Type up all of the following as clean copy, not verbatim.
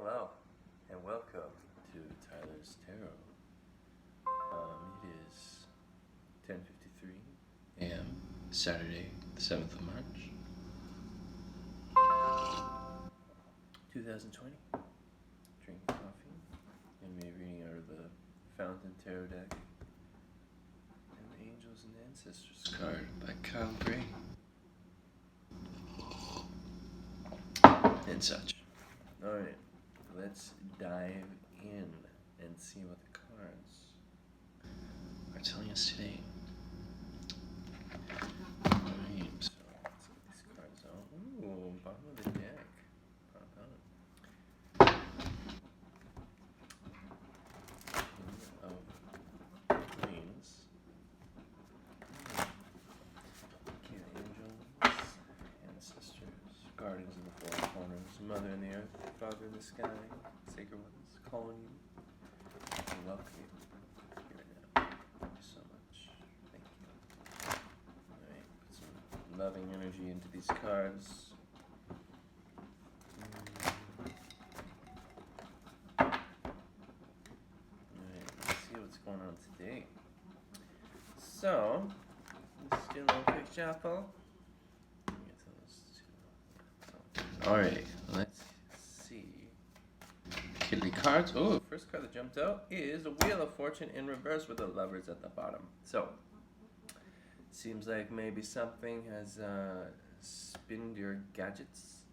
Hello, and welcome to Tyler's Tarot. It is 10:53 a.m. Saturday, the 7th of March, 2020. Drinking coffee, and me reading out of the Fountain Tarot deck and the Angels and Ancestors card by Kyle Gray and such. Alright, let's dive in and see what the cards are telling us today. Alright, so let's get these cards out. Ooh, bottom of the deck. King of Queens. King of Angels, Ancestors, Guardians in the Four Corners, Mother in the Earth, Father in the Sky, Sacred Ones, calling you. I welcome you here now. Thank you so much. Thank you. Alright, put some loving energy into these cards. Alright, let's see what's going on today. So, let's do a little quick shuffle. Alright, let's see. Kiddly cards. Oh, first card that jumped out is the Wheel of Fortune in reverse with the Lovers at the bottom. So, seems like maybe something has spinned your gadgets.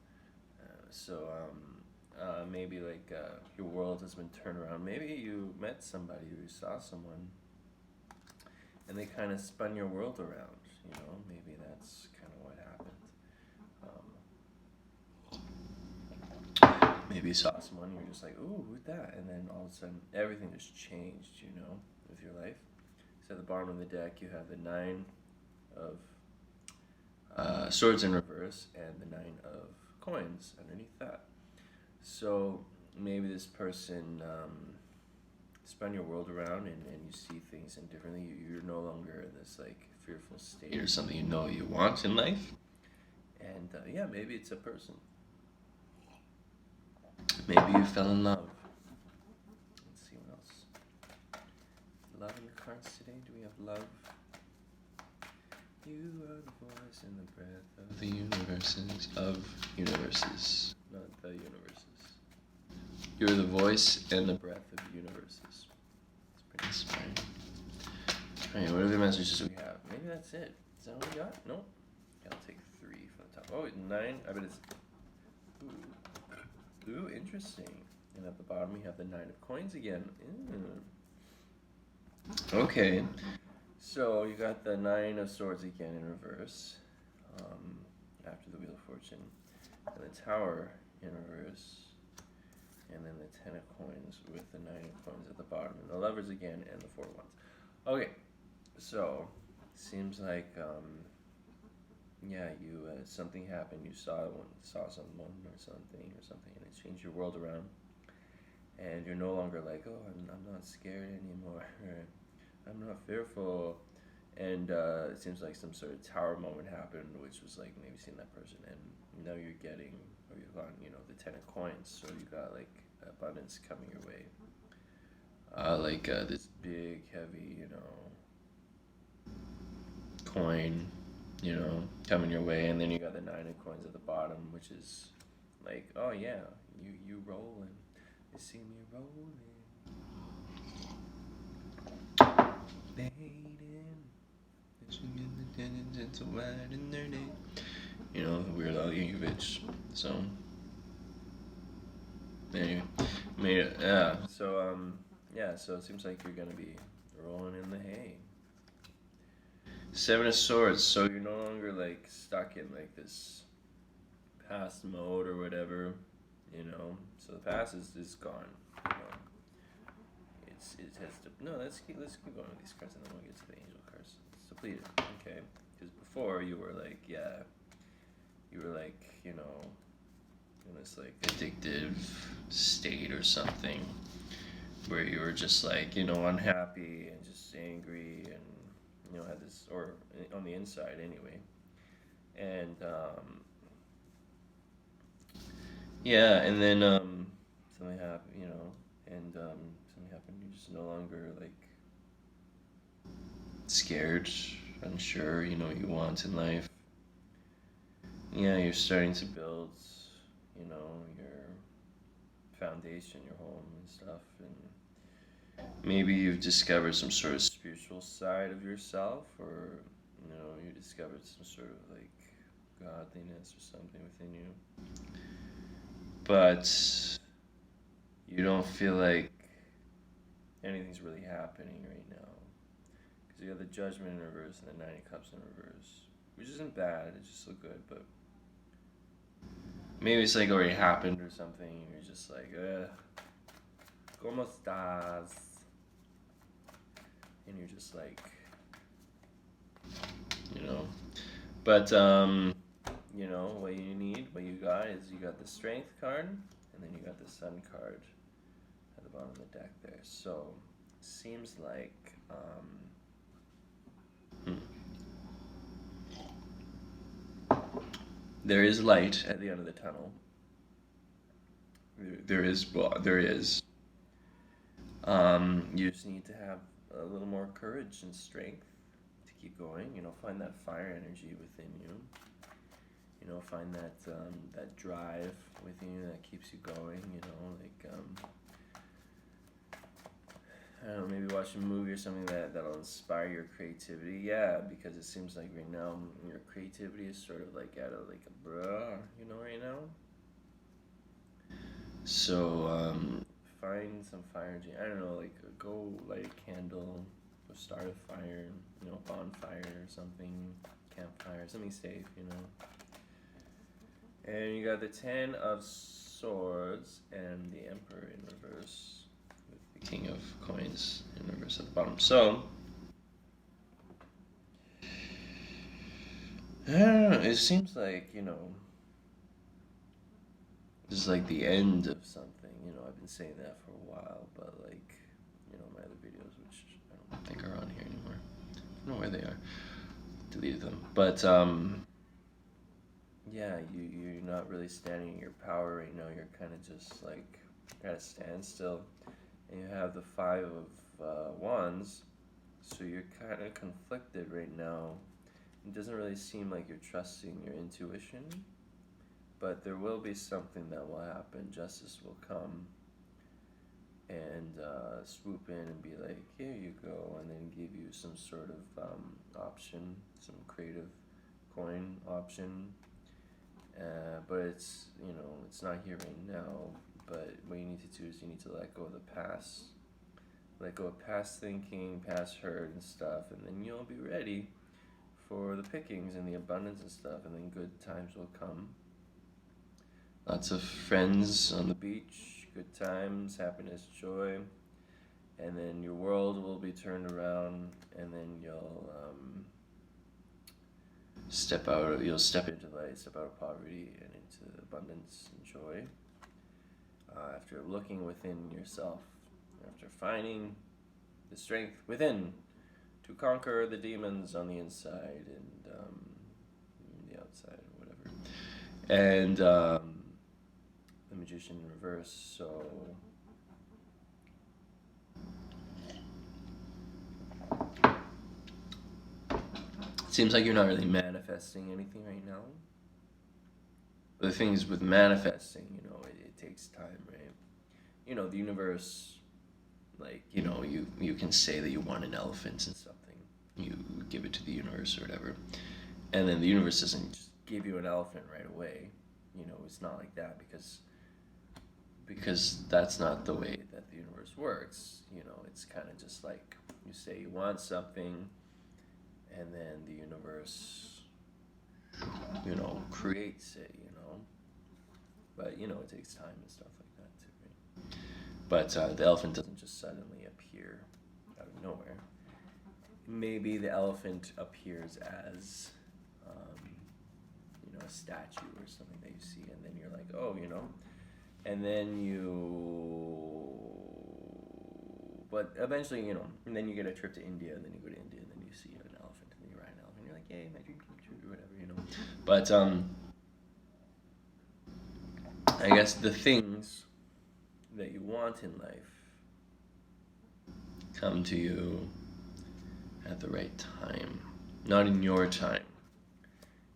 Maybe like your world has been turned around. Maybe you met somebody, or you saw someone, and they kind of spun your world around. You know, maybe that's kind of what happened. Maybe you saw someone, you're just like, ooh, who's that? And then all of a sudden, everything just changed, you know, with your life. So at the bottom of the deck, you have the Nine of Swords in reverse and the Nine of Coins underneath that. So maybe this person spun your world around and you see things in differently. You're no longer in this like fearful state or something you know you want in life. And yeah, maybe it's a person. Maybe you fell in love. Let's see what else. Love in the cards today. Do we have love? You are the voice and the breath of the universes. Not the universes. You're the voice and the breath of the universes. It's pretty inspiring. Alright, what are the messages we have? Maybe that's it. Is that what we got? Nope. I'll take 3 from the top. Oh, 9. I bet it's... Ooh, interesting. And at the bottom we have the Nine of Coins again. Okay. So you got the Nine of Swords again in reverse. After the Wheel of Fortune. And the Tower in reverse. And then the Ten of Coins with the Nine of Coins at the bottom. And the Lovers again and the Four of Wands. Okay. So, seems like, yeah, you something happened. You saw someone or something, and it changed your world around. And you're no longer like, oh, I'm not scared anymore. I'm not fearful. And it seems like some sort of tower moment happened, which was like maybe seeing that person, and now you've gotten, the Ten of Coins. So you got like abundance coming your way. This big, heavy, coin, coming your way, and then you got the Nine of Coins at the bottom, which is like, oh yeah, you rolling, you see me rolling, fading, it's wide in their name, the Weird Al Yankovic song. Anyway, so it seems like you're gonna be rolling in the hay. 7 of Swords, so you're no longer like stuck in like this past mode or whatever, So the past is gone. Let's keep going with these cards, and then we'll get to the angel cards. It's depleted, okay? Because before you were like, in this like addictive state or something, where you were just like, unhappy and just angry and had this, or on the inside anyway, and and then something happened, and something happened. You're just no longer like scared, unsure. You know what you want in life. Yeah, you're starting to build, your foundation, your home and stuff, and maybe you've discovered some sort of spiritual side of yourself, or you discovered some sort of like godliness or something within you. But you don't feel like anything's really happening right now. Because you have the Judgment in reverse and the Nine of Cups in reverse. Which isn't bad, it's just so good, but maybe it's like already happened or something, and you're just like, ¿cómo estás? And you're just like, But, what you need, what you got is you got the Strength card, and then you got the Sun card at the bottom of the deck there. So, seems like, there is light at the end of the tunnel. There is. You just need to have a little more courage and strength to keep going. Find that fire energy within you. Find that drive within you that keeps you going. I don't know, maybe watch a movie or something that'll inspire your creativity. Yeah, because it seems like right now your creativity is sort of like at a bruh, right now. So find some fire energy. I don't know, like go light a candle, go start a fire, bonfire or something, campfire, something safe, And you got the Ten of Swords and the Emperor in reverse, with the King of Coins in reverse at the bottom. So, I don't know, it seems like, this is like the end of something. I've been saying that for a while, but like, my other videos, which I don't think are on here anymore. I don't know where they are. Deleted them. But, yeah, you're not really standing in your power right now. You're kind of just like at a standstill. And you have the Five of Wands, so you're kind of conflicted right now. It doesn't really seem like you're trusting your intuition, but there will be something that will happen. Justice will come and swoop in and be like, here you go, and then give you some sort of option, some creative coin option. But it's not here right now. But what you need to do is you need to let go of the past, let go of past thinking, past hurt and stuff, and then you'll be ready for the pickings and the abundance and stuff, and then good times will come. Lots of friends on the beach, good times, happiness, joy, and then your world will be turned around, and then you'll you'll step into light, step out of poverty and into abundance and joy. After looking within yourself, after finding the strength within to conquer the demons on the inside and the outside, or whatever. And the Magician in reverse, so it seems like you're not really manifesting anything right now. But the thing is with manifesting, it takes time, right? The universe, like, you can say that you want an elephant and something. You give it to the universe or whatever. And then the universe doesn't just give you an elephant right away. It's not like that because that's not the way that the universe works. It's kind of just like you say you want something, and then the universe, creates it, But, it takes time and stuff like that too, right? But the elephant doesn't just suddenly appear out of nowhere. Maybe the elephant appears as, a statue or something that you see, and then you're like, oh, and then but eventually, and then you get a trip to India, and then you go to India, and then you see an elephant, and then you ride an elephant, and you're like, yay, my dream came true, or whatever, But, I guess the things that you want in life come to you at the right time, not in your time.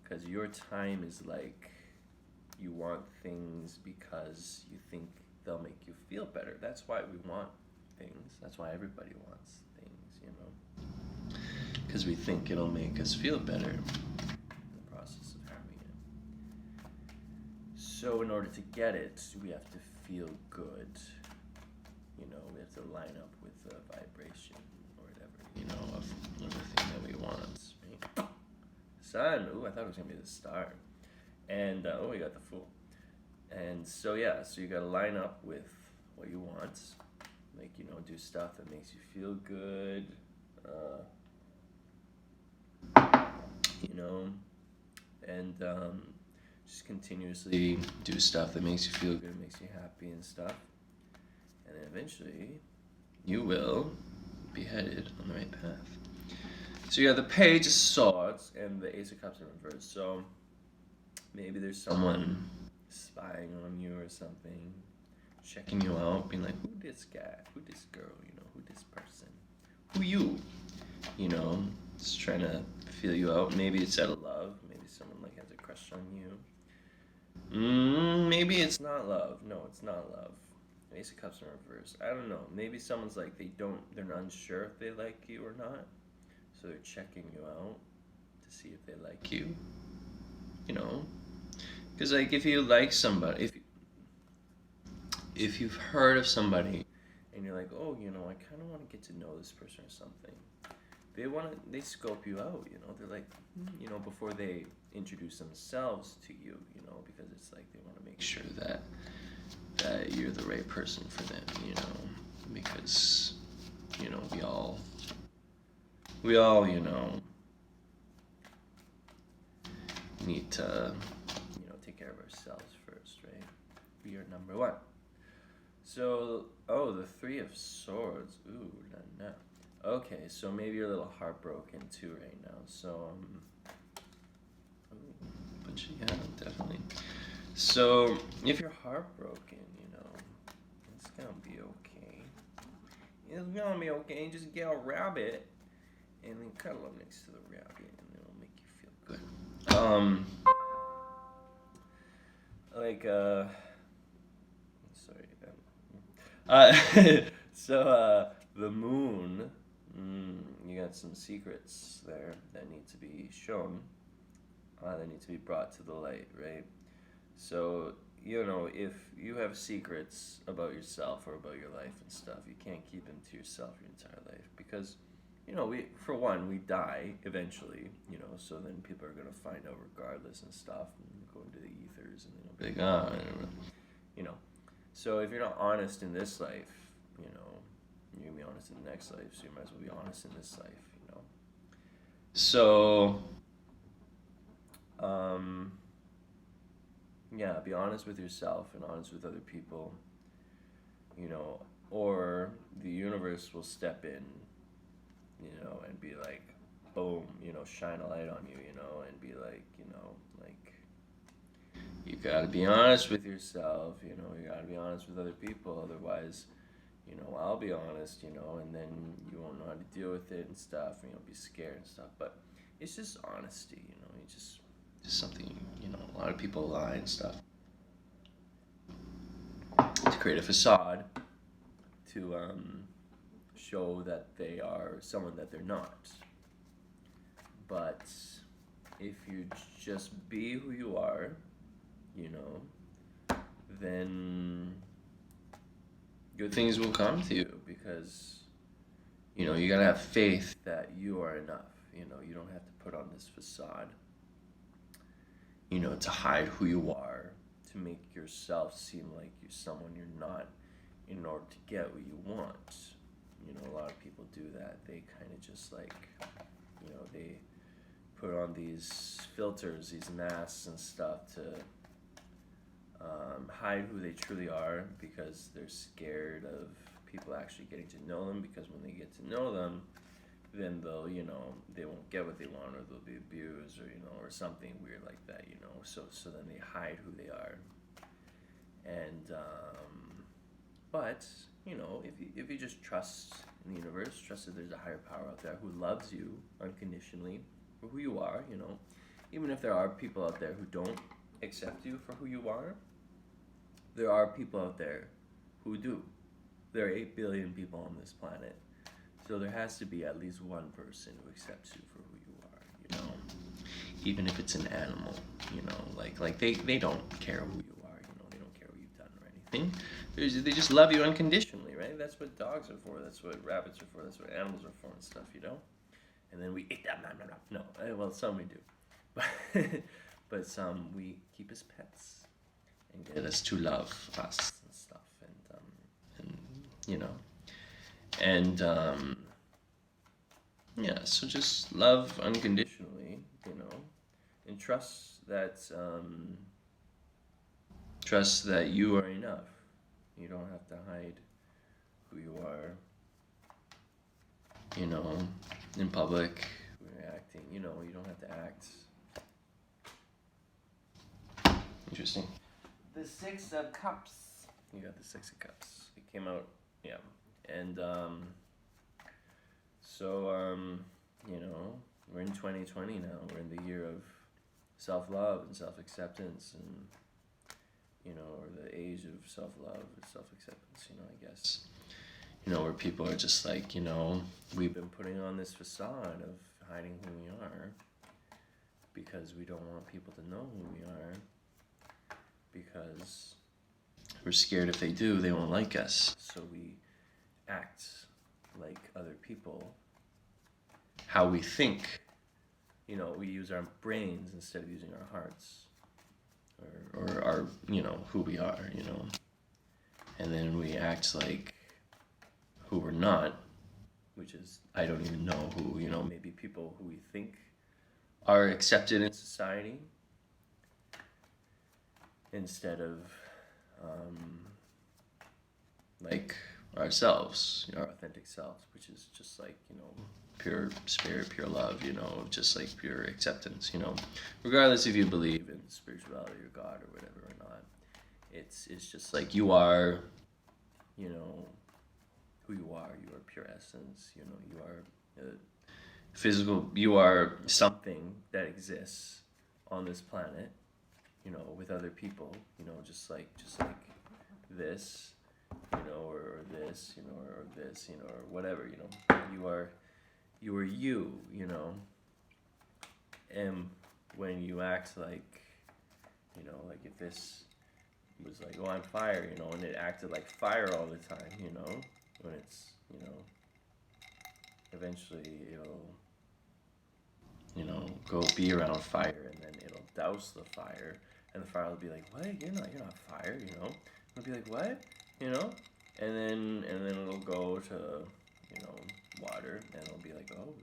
Because your time is like you want things because you think they'll make you feel better. That's why we want things. That's why everybody wants things, you know. Because we think it'll make us feel better in the process of having it. So in order to get it, we have to feel good. You know, we have to line up with the vibration or whatever, you know, of the thing that we want. Right? Sun. Ooh, I thought it was gonna be the star. And oh, we got the Fool. And so yeah, so you gotta line up with what you want, like, you know, do stuff that makes you feel good, you know, and just continuously do stuff that makes you feel good, makes you happy and stuff, and then eventually you will be headed on the right path. So you have the Page of Swords and the Ace of Cups in reverse. So maybe there's someone spying on you or something, checking you out, being like, who this guy, who this girl, you know, who this person, who you know, just trying to feel you out. Maybe it's out of love, maybe someone like has a crush on you. Maybe it's not love. No, it's not love. Ace of Cups in reverse. I don't know. Maybe someone's like they're unsure if they like you or not, so they're checking you out to see if they like you. You know, because like if you like somebody, if you've heard of somebody, and you're like, oh, you know, I kind of want to get to know this person or something. They scope you out. You know, they're like, you know, before they introduce themselves to you. You know, because it's like they want to make sure that you're the right person for them, you know, because, you know, we all, you know, need to, you know, take care of ourselves first, right? We are number one. So, oh, the Three of Swords. Ooh, no. Okay, so maybe you're a little heartbroken too right now. So, but yeah, definitely. So, if you're heartbroken, you know, it's gonna be okay. It's gonna be okay. Just get a rabbit and then cuddle up next to the rabbit, and it'll make you feel good. Sorry. So, the moon. You got some secrets there that need to be shown. That need to be brought to the light, right? So, you know, if you have secrets about yourself or about your life and stuff, you can't keep them to yourself your entire life because, you know, we die eventually, you know, so then people are going to find out regardless and stuff and go into the ethers and they'll be like, oh, I don't know. You know, so if you're not honest in this life, you know, you're going to be honest in the next life, so you might as well be honest in this life, you know. So, yeah, be honest with yourself and honest with other people, you know, or the universe will step in, you know, and be like, boom, you know, shine a light on you, you know, and be like, you know, like, you gotta be honest with yourself, you know, you gotta be honest with other people, otherwise, you know, I'll be honest, you know, and then you won't know how to deal with it and stuff, and you'll be scared and stuff, but it's just honesty, you know, just something, you know, a lot of people lie and stuff to create a facade to show that they are someone that they're not. But if you just be who you are, you know, then good things will come to you because, you know, you gotta have faith that you are enough. You know, you don't have to put on this facade, you know, to hide who you are, to make yourself seem like you're someone you're not in order to get what you want. You know, a lot of people do that. They kind of just like, you know, they put on these filters, these masks and stuff to hide who they truly are because they're scared of people actually getting to know them, because when they get to know them, then they'll, you know, they won't get what they want, or they'll be abused, or, you know, or something weird like that, you know, so then they hide who they are. And But, if you just trust in the universe, trust that there's a higher power out there who loves you unconditionally for who you are, even if there are people out there who don't accept you for who you are, there are people out there who do. There are 8 billion people on this planet. So there has to be at least one person who accepts you for who you are, Even if it's an animal, like they don't care who you are, they don't care what you've done or anything. They just love you unconditionally, right? That's what dogs are for, that's what rabbits are for, that's what animals are for and stuff, And then we eat them, no, well, some we do. But some we keep as pets and get us to love us and stuff, so just love unconditionally, and trust that you are enough. You don't have to hide who you are, in public when you're acting, you don't have to act. Interesting. The Six of Cups. You got the Six of Cups. It came out, yeah. And, we're in 2020 now. We're in the year of self-love and self-acceptance and, or the age of self-love and self-acceptance, I guess. Where people are just like, we've been putting on this facade of hiding who we are because we don't want people to know who we are, because we're scared if they do, they won't like us. So we act like other people, how we think. We use our brains instead of using our hearts, or our, who we are, And then we act like who we're not, which is, I don't even know who, maybe people who we think are accepted in society, instead of, like ourselves, our authentic selves, which is just like, pure spirit, pure love, just like pure acceptance, regardless if you believe in spirituality or God or whatever or not. It's just like you are, who you are pure essence, you are physical, you are something that exists on this planet, with other people, just like this, or this, or this, or whatever, you are you, and when you act like, like if this was like, oh, I'm fire, and it acted like fire all the time, when it's, eventually it'll, go be around fire, and then it'll douse the fire, and the fire will be like, what? You're not fire, It'll be like, what? And then it'll go to, water, and it'll be like, oh,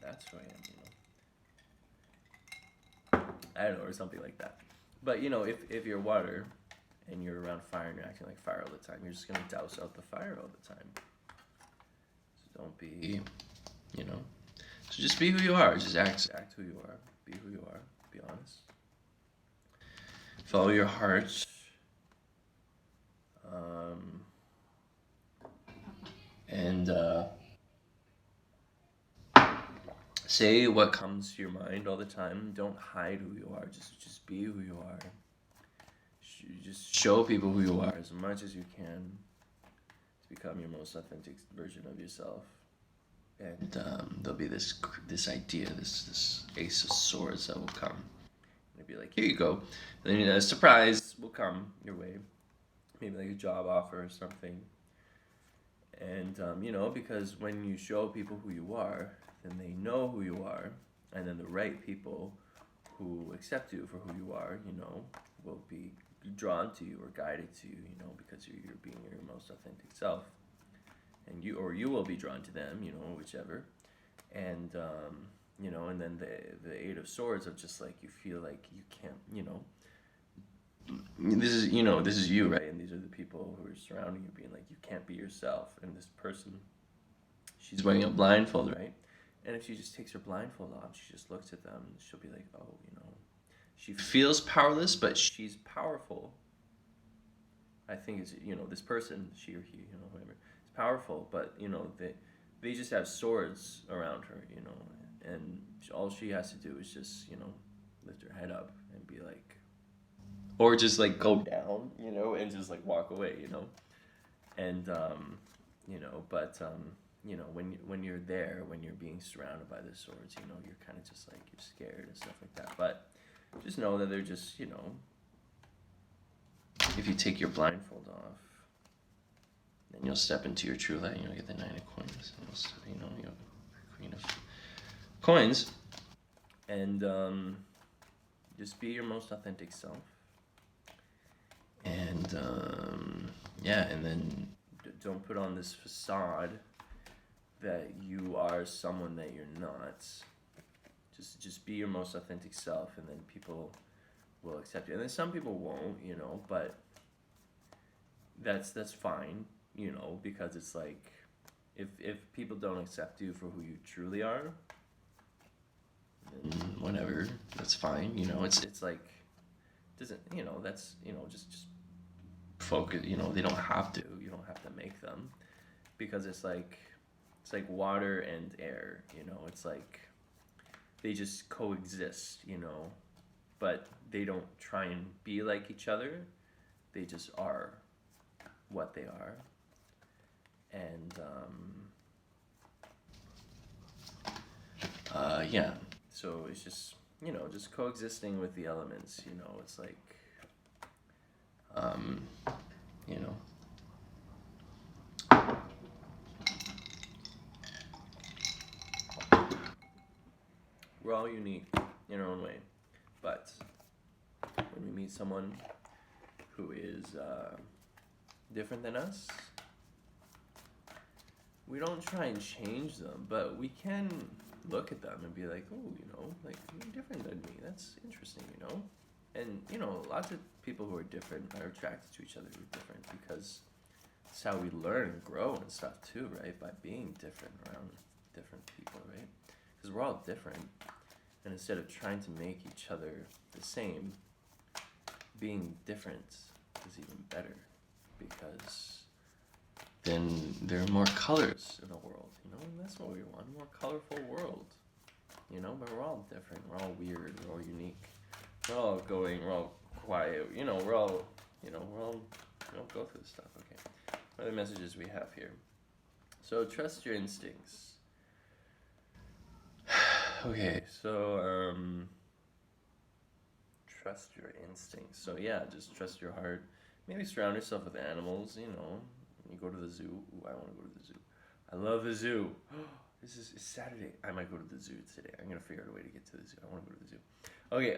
that's who I am, I don't know, or something like that. But, if you're water, and you're around fire, and you're acting like fire all the time, you're just gonna douse out the fire all the time. So don't be, so just be who you are, just act who you are, be who you are, be honest. Follow your heart. And say what comes to your mind all the time. Don't hide who you are. Just be who you are. Just show people who you are as much as you can to become your most authentic version of yourself. And there'll be this idea, this Ace of Swords that will come. It'll be like, here you go. And then a surprise will come your way. Maybe like a job offer or something. And, because when you show people who you are, then they know who you are. And then the right people who accept you for who you are, will be drawn to you or guided to you, because you're being your most authentic self. And you will be drawn to them, whichever. And, and then the Eight of Swords of just like, you feel like you can't, this is you, right? And these are the people who are surrounding you, being like, you can't be yourself. And this person, she's wearing a blindfold, right? And if she just takes her blindfold off, she just looks at them, she'll be like, oh, she feels powerless, but she's powerful. I think it's, this person, she or he, whatever, is powerful, but they just have swords around her, and all she has to do is just, lift her head up and be like, or just like go down, and just like walk away, and but when you're there, when you're being surrounded by the swords, you're kind of just like, you're scared and stuff like that. But just know that they're just, if you take your blindfold off, then you'll step into your true light and you'll get the 9 of coins. And you'll Queen of coins. And just be your most authentic self. And yeah, and then don't put on this facade that you are someone that you're not. Just be your most authentic self, and then people will accept you. And then some people won't, but that's fine, because it's like, if people don't accept you for who you truly are, then whatever, that's fine, it's like, doesn't, that's, just focus, they don't have to, you don't have to make them, because it's like water and air, it's like, they just coexist, but they don't try and be like each other, they just are what they are. And yeah, so it's just, just coexisting with the elements, it's like, you know, we're all unique in our own way, but when we meet someone who is different than us, we don't try and change them, but we can look at them and be like, oh, like, you're different than me. That's interesting, And, lots of people who are different are attracted to each other who are different, because it's how we learn and grow and stuff too, right? By being different around different people, right? Because we're all different. And instead of trying to make each other the same, being different is even better, because then there are more colors in the world, and that's what we want, a more colorful world, but we're all different, we're all weird, we're all unique, we're all outgoing, we're all quiet, we're all, we don't go through this stuff, okay. What are the messages we have here? So, trust your instincts. Okay, so, trust your instincts. So yeah, just trust your heart. Maybe surround yourself with animals, You go to the zoo. Ooh, I want to go to the zoo. I love the zoo. It's Saturday. I might go to the zoo today. I'm going to figure out a way to get to the zoo. I want to go to the zoo. Okay,